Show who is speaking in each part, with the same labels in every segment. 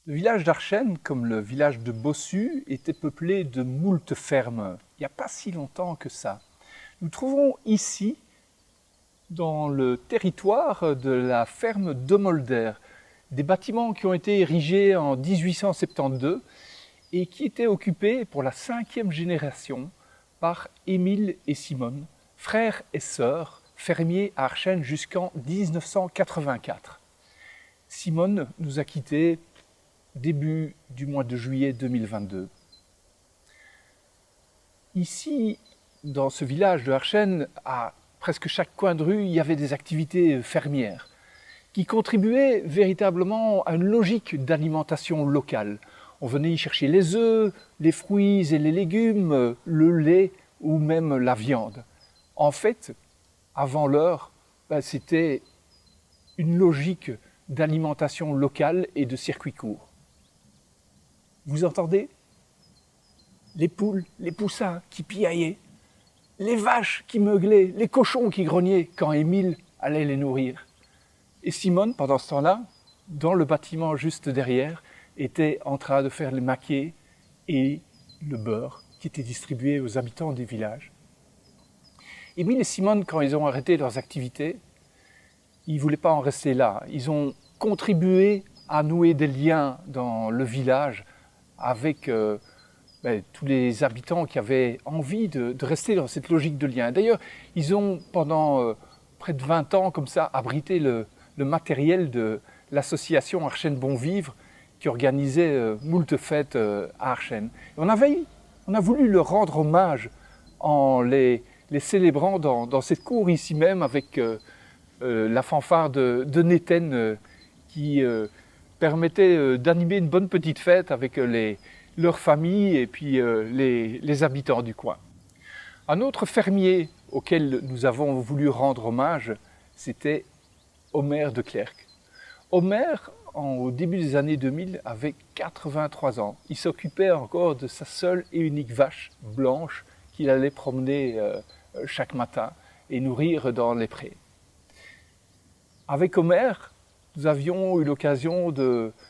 Speaker 1: Le village d'Archennes, comme le village de Bossu, était peuplé de moult fermes. Il n'y a pas si longtemps que ça. Nous trouvons ici, dans le territoire de la ferme Domolder, des bâtiments qui ont été érigés en 1872 et qui étaient occupés pour la 5e génération par Émile et Simone, frères et sœurs, fermiers à Archennes jusqu'en 1984. Simone nous a quittés début du mois de juillet 2022. Ici, dans ce village de Archennes, à presque chaque coin de rue, il y avait des activités fermières qui contribuaient véritablement à une logique d'alimentation locale. On venait y chercher les œufs, les fruits et les légumes, le lait ou même la viande. En fait, avant l'heure, c'était une logique d'alimentation locale et de circuit court. Vous entendez? Les poules, les poussins qui piaillaient, les vaches qui meuglaient, les cochons qui grognaient quand Émile allait les nourrir. Et Simone, pendant ce temps-là, dans le bâtiment juste derrière, était en train de faire les maquets et le beurre qui était distribué aux habitants des villages. Émile et Simone, quand ils ont arrêté leurs activités, ils ne voulaient pas en rester là. Ils ont contribué à nouer des liens dans le village avec tous les habitants qui avaient envie de rester dans cette logique de lien. D'ailleurs, ils ont pendant près de 20 ans comme ça abrité le matériel de l'association Archennes Bon Vivre qui organisait moult fêtes à Archennes. On a voulu leur rendre hommage en les célébrant dans cette cour ici même avec la fanfare de Néten qui permettait d'animer une bonne petite fête avec leurs familles et puis les habitants du coin. Un autre fermier auquel nous avons voulu rendre hommage, c'était Omer de Clercq. Omer, au début des années 2000, avait 83 ans. Il s'occupait encore de sa seule et unique vache blanche qu'il allait promener chaque matin et nourrir dans les prés. Avec Omer, nous avions eu l'occasion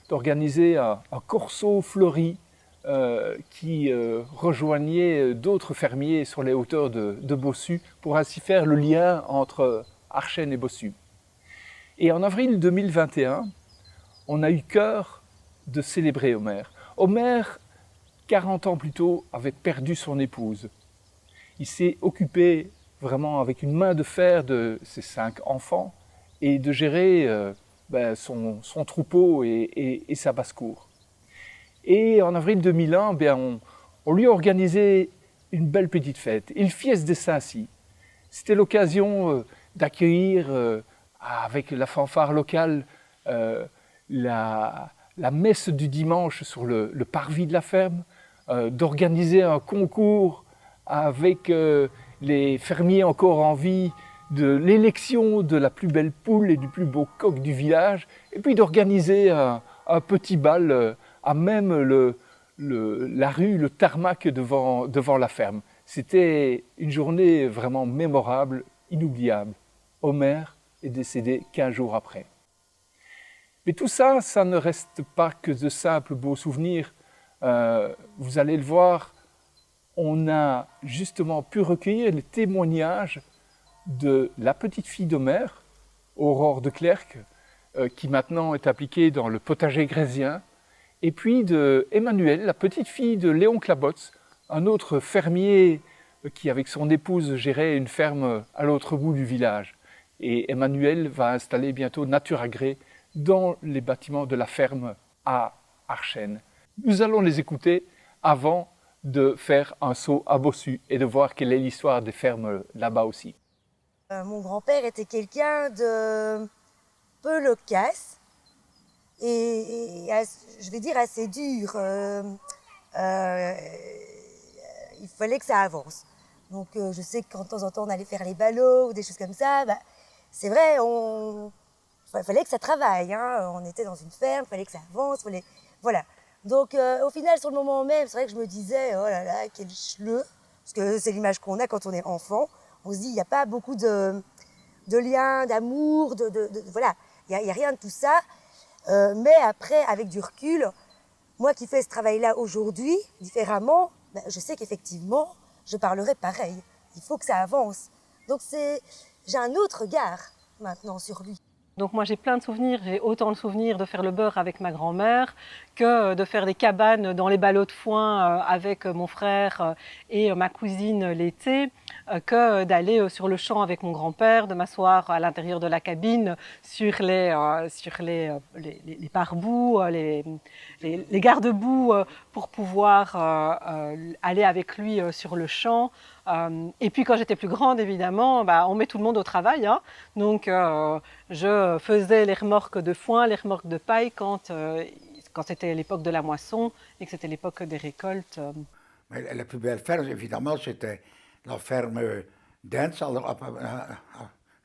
Speaker 1: d'organiser un corso fleuri qui rejoignait d'autres fermiers sur les hauteurs de Bossu pour ainsi faire le lien entre Archennes et Bossu. Et en avril 2021, on a eu cœur de célébrer Omer. Omer, 40 ans plus tôt, avait perdu son épouse. Il s'est occupé vraiment avec une main de fer de ses 5 enfants et de gérer son troupeau et sa basse-cour. Et en avril 2001, on lui a organisé une belle petite fête, Il Fies de Saint-Cy. C'était l'occasion d'accueillir avec la fanfare locale la messe du dimanche sur le parvis de la ferme, d'organiser un concours avec les fermiers encore en vie, de l'élection de la plus belle poule et du plus beau coq du village, et puis d'organiser un petit bal à même la rue, le tarmac devant la ferme. C'était une journée vraiment mémorable, inoubliable. Omer est décédé 15 jours après. Mais tout ça, ça ne reste pas que de simples beaux souvenirs. Vous allez le voir, on a justement pu recueillir les témoignages de la petite fille d'Omer, Aurore de Clercq, qui maintenant est appliquée dans le potager grésien, et puis de Emmanuel, la petite fille de Léon Clabotz, un autre fermier qui, avec son épouse, gérait une ferme à l'autre bout du village. Et Emmanuel va installer bientôt Naturagré dans les bâtiments de la ferme à Archennes. Nous allons les écouter avant de faire un saut à Bossu et de voir quelle est l'histoire des fermes là-bas aussi.
Speaker 2: Mon grand-père était quelqu'un de peu loquace et je vais dire assez dur. Il fallait que ça avance. Donc je sais que quand de temps en temps on allait faire les ballots ou des choses comme ça, c'est vrai, il fallait que ça travaille. Hein. On était dans une ferme, il fallait que ça avance, voilà. Donc au final, sur le moment même, c'est vrai que je me disais, oh là là, quel chleu, parce que c'est l'image qu'on a quand on est enfant. On se dit, il n'y a pas beaucoup de liens, d'amour, voilà, il n'y a rien de tout ça. Mais après, avec du recul, moi qui fais ce travail-là aujourd'hui, différemment, ben, je sais qu'effectivement, je parlerai pareil. Il faut que ça avance. Donc j'ai un autre regard maintenant sur lui.
Speaker 3: Donc moi j'ai plein de souvenirs, j'ai autant de souvenirs de faire le beurre avec ma grand-mère que de faire des cabanes dans les ballots de foin avec mon frère et ma cousine l'été, que d'aller sur le champ avec mon grand-père, de m'asseoir à l'intérieur de la cabine sur les pare-boues, les garde-boue pour pouvoir aller avec lui sur le champ. Et puis quand j'étais plus grande, évidemment, on met tout le monde au travail, hein. Donc je faisais les remorques de foin, les remorques de paille quand c'était l'époque de la moisson et que c'était l'époque des récoltes.
Speaker 4: Mais la plus belle ferme, évidemment, c'était la ferme d'Ens,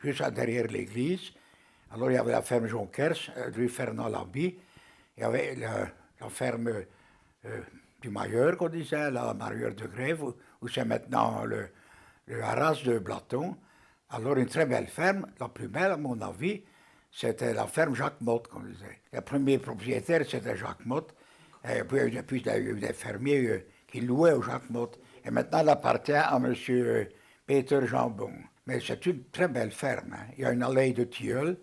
Speaker 4: juste derrière l'église. Alors il y avait la ferme Jonkers, rue Fernand Lamby. Il y avait la ferme du Mailleur, qu'on disait, la Mailleur de Grève, où c'est maintenant le haras de Blaton. Alors une très belle ferme, la plus belle à mon avis, c'était la ferme Jacques Motte, comme on disait. Le premier propriétaire, c'était Jacques Motte. Et puis il y a eu des fermiers qui louaient au Jacques Motte. Et maintenant, elle appartient à M. Peter Jambon. Mais c'est une très belle ferme, hein. Il y a une allée de tilleuls,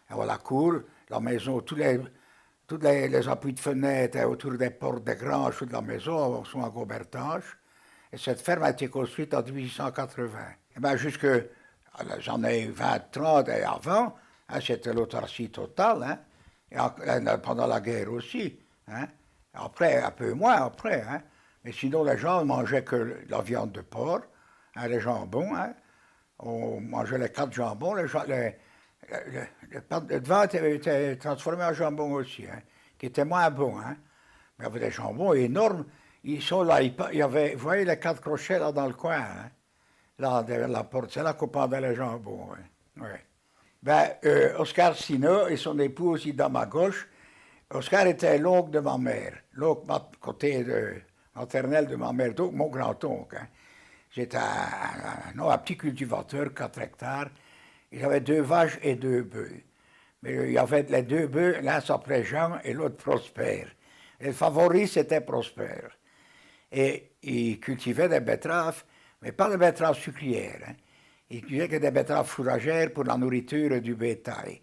Speaker 4: la cour, la maison, tous les appuis de fenêtres autour des portes des granges de la maison sont en gobertage. Et cette ferme a été construite en 1880. Et bien, jusque j'en ai 20, 30 et avant, hein, c'était l'autarcie totale, hein, et pendant la guerre aussi. Hein. Après, un peu moins après. Hein. Mais sinon, les gens mangeaient que la viande de porc, hein, les jambons. Hein. On mangeait les 4 jambons. Le devant était transformé en jambon aussi, hein, qui était moins bon. Hein. Mais il y avait des jambons énormes. Ils sont là, il y avait, vous voyez les 4 crochets là dans le coin, hein, là derrière la porte, c'est là qu'on pendait les jambons. Ouais. Ouais. Ben, Oscar Sino et son épouse aussi dans ma gauche. Oscar était l'oncle de ma mère, l'oncle côté maternel de ma mère, donc mon grand-oncle. Hein. J'étais un petit cultivateur, 4 hectares. J'avais 2 vaches et 2 bœufs. Mais il y avait les 2 bœufs, l'un s'appelait Jean et l'autre Prosper. Et le favori, c'était Prosper. Et il cultivait des betteraves, mais pas des betteraves sucrières. Hein. Il cultivait que des betteraves fourragères pour la nourriture du bétail.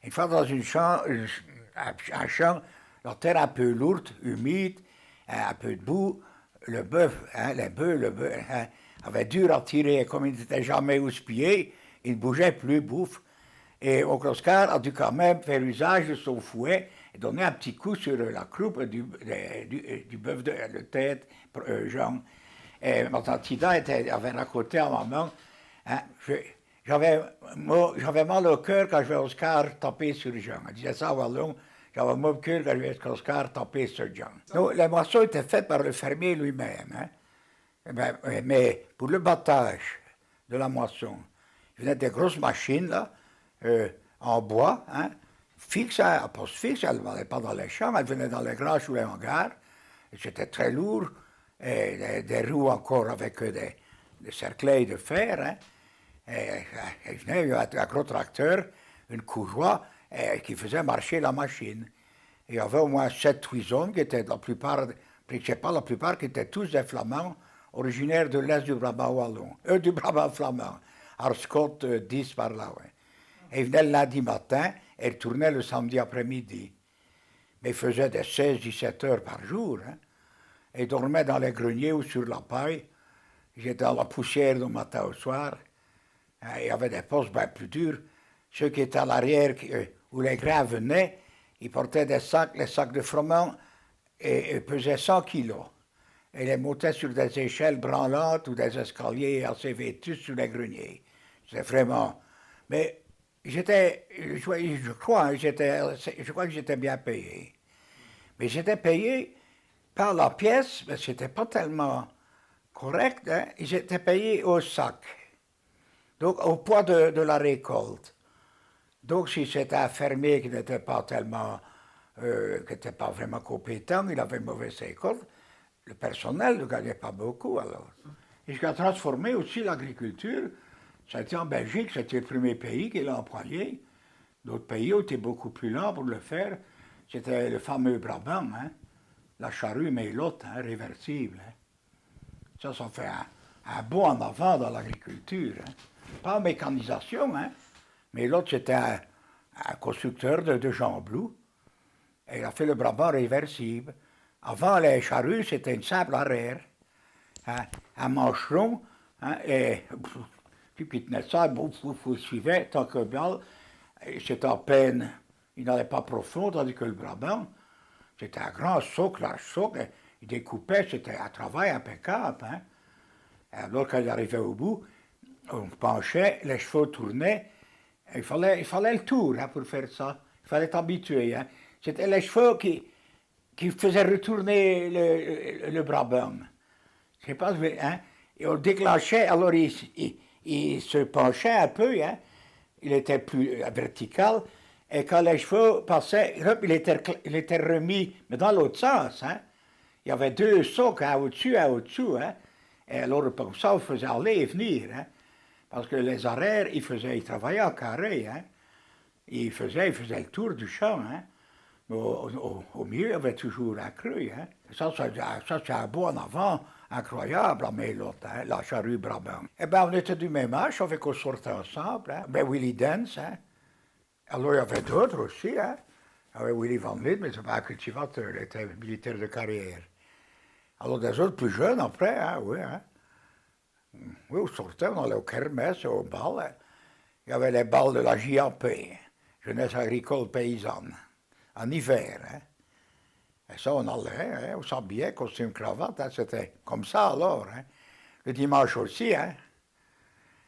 Speaker 4: Une fois dans un champ, la terre un peu lourde, humide, un peu de boue, le bœuf, hein, hein, avait dur à tirer, comme il n'était jamais houspillé, il ne bougeait plus, bouffe. Et oncle Oscar a dû quand même faire usage de son fouet et donner un petit coup sur la croupe du bœuf de tête, Jean. Et ma tante Ida avait raconté à maman, hein, j'avais mal au cœur quand je vais Oscar taper sur Jean. Elle disait ça à Wallon, j'avais mal au cœur quand je vais Oscar taper sur Jean. Donc, les moissons étaient faites par le fermier lui-même. Hein. Mais pour le battage de la moisson, il venait des grosses machines, là, en bois, hein, fixe, à poste fixe, elle n'allait pas dans les champs, elle venait dans les granges ou les hangars, et c'était très lourd, et des roues encore avec des cercleils de fer, hein, et il venait, il y avait un gros tracteur, une courroie, qui faisait marcher la machine. Et il y avait au moins 7-8 hommes qui étaient la plupart qui étaient tous des Flamands, originaires de l'Est du Brabant wallon, du Brabant flamand, Arscott 10 par là, ouais. Et il venait le lundi matin et il tournait le samedi après-midi. Mais il faisait des 16-17 heures par jour. Hein. Et il dormait dans les greniers ou sur la paille. J'étais dans la poussière du matin au soir. Il y avait des postes bien plus durs. Ceux qui étaient à l'arrière, où les grains venaient, ils portaient les sacs de froment, et pesaient 100 kilos. Et ils les montaient sur des échelles branlantes ou des escaliers assez vétustes sur les greniers. C'est vraiment... Mais je crois que j'étais bien payé. Mais j'étais payé par la pièce, mais c'était pas tellement correct. Hein? J'étais payé au sac, donc au poids de la récolte. Donc si c'était un fermier qui n'était pas tellement, qui n'était pas vraiment compétent, il avait une mauvaise récolte, le personnel ne gagnait pas beaucoup alors. Et je suis transformé aussi l'agriculture. Ça a été en Belgique, c'était le premier pays qui l'a employé. D'autres pays ont été beaucoup plus lents pour le faire. c'était le fameux Brabant, hein, la charrue mélotte, hein, réversible. Hein. Ça fait un bond en avant dans l'agriculture. Hein. Pas en mécanisation, hein, mais l'autre c'était un constructeur de Jean Blou. Et il a fait le Brabant réversible. Avant, les charrues, c'était une simple arrière, hein, un mancheron, hein, et puis qui tenait ça, vous suivez, tant que balle, c'était à peine, il n'allait pas profond, tandis que le Brabant, c'était un grand soc, large soc, il découpait, c'était un travail impeccable. Hein. Alors, quand il arrivait au bout, on penchait, les chevaux tournaient, il fallait le tour hein, pour faire ça, il fallait t'habituer. Hein. C'était les chevaux qui faisaient retourner le Brabant. Je sais pas, hein, et on le déclenchait, alors il se penchait un peu, hein, il était plus vertical, et quand les chevaux passaient, il était remis, mais dans l'autre sens. Hein. Il y avait deux socs, un au-dessus, un au-dessous. Hein. Et alors, comme ça, on faisait aller et venir. Hein. Parce que les arrières, ils travaillaient en carré. Hein. Ils faisaient le tour du champ. Hein. Mais au milieu, il y avait toujours un creux. Hein. Ça c'est un beau en avant incroyable, la Mélotte, hein, la charrue Brabant. Eh bien, on était du même âge, on fait qu'on sortait ensemble. Hein. Ben, Willy Dance. Hein. Alors, il y avait d'autres aussi. Hein. Il y avait Willy Van Lith, mais ce n'était pas un cultivateur, il était militaire de carrière. Alors, des autres plus jeunes après, hein, oui. Hein. Oui, on sortait, on allait au kermesse, au bal. Hein. Il y avait les bals de la JAP, Jeunesse agricole paysanne, en hiver. Hein. Et ça, on allait, hein, on s'habillait, costume, cravate, hein, c'était comme ça alors. Hein. Le dimanche aussi, hein.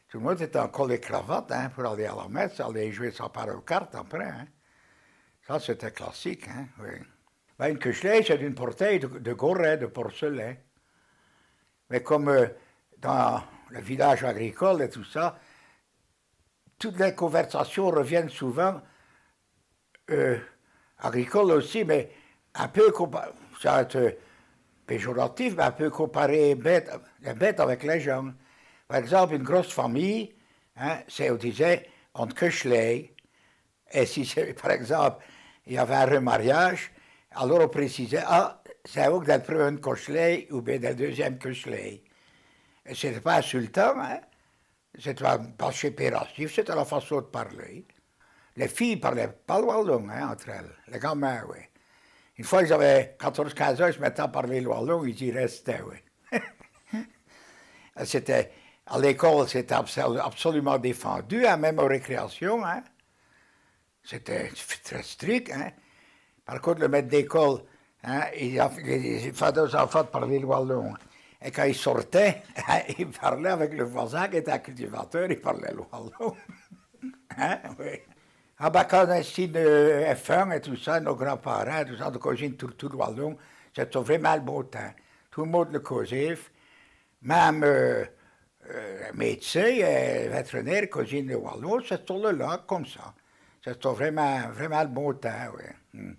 Speaker 4: Tout le monde était en col et cravate hein, pour aller à la messe, aller jouer sa part aux cartes après. Hein. Ça, c'était classique. Hein, oui. Ben, une cuchelet, c'est une porteille de goret, de porcelain. Mais comme dans le village agricole et tout ça, toutes les conversations reviennent souvent agricoles aussi, mais un peu, ça va être péjoratif, mais un peu comparé les bêtes avec les gens. Par exemple, une grosse famille, hein, on disait, on cuchelet. Et si, par exemple, il y avait un remariage, alors on précisait, ah, c'est vous que le premier cochelet ou bien le deuxième cochelet. Et ce n'était pas insultant, hein? C'était pas séparatif, c'était la façon de parler. Les filles ne parlaient pas le wallon hein, entre elles, les gamins, oui. Une fois qu'ils avaient 14-15 ans, ils se mettaient à parler le wallon, ils y restaient, oui. C'était, à l'école, c'était absolument défendu, hein, même aux récréations, hein. C'était très strict, hein. Par contre, le maître d'école, hein, il fallait aux enfants de parler le wallon. Et quand ils sortaient, hein, ils parlaient avec le voisin qui était un cultivateur, ils parlaient le wallon. Hein, oui. Ah ben, quand on a ici de F1 et tout ça, nos grands-parents, tout ça, de causer tout le wallon, c'était vraiment le beau temps. Tout le monde le causait, même médecins et vétérinaires causaient le wallon, c'était le lac comme ça. C'était vraiment le beau temps, oui.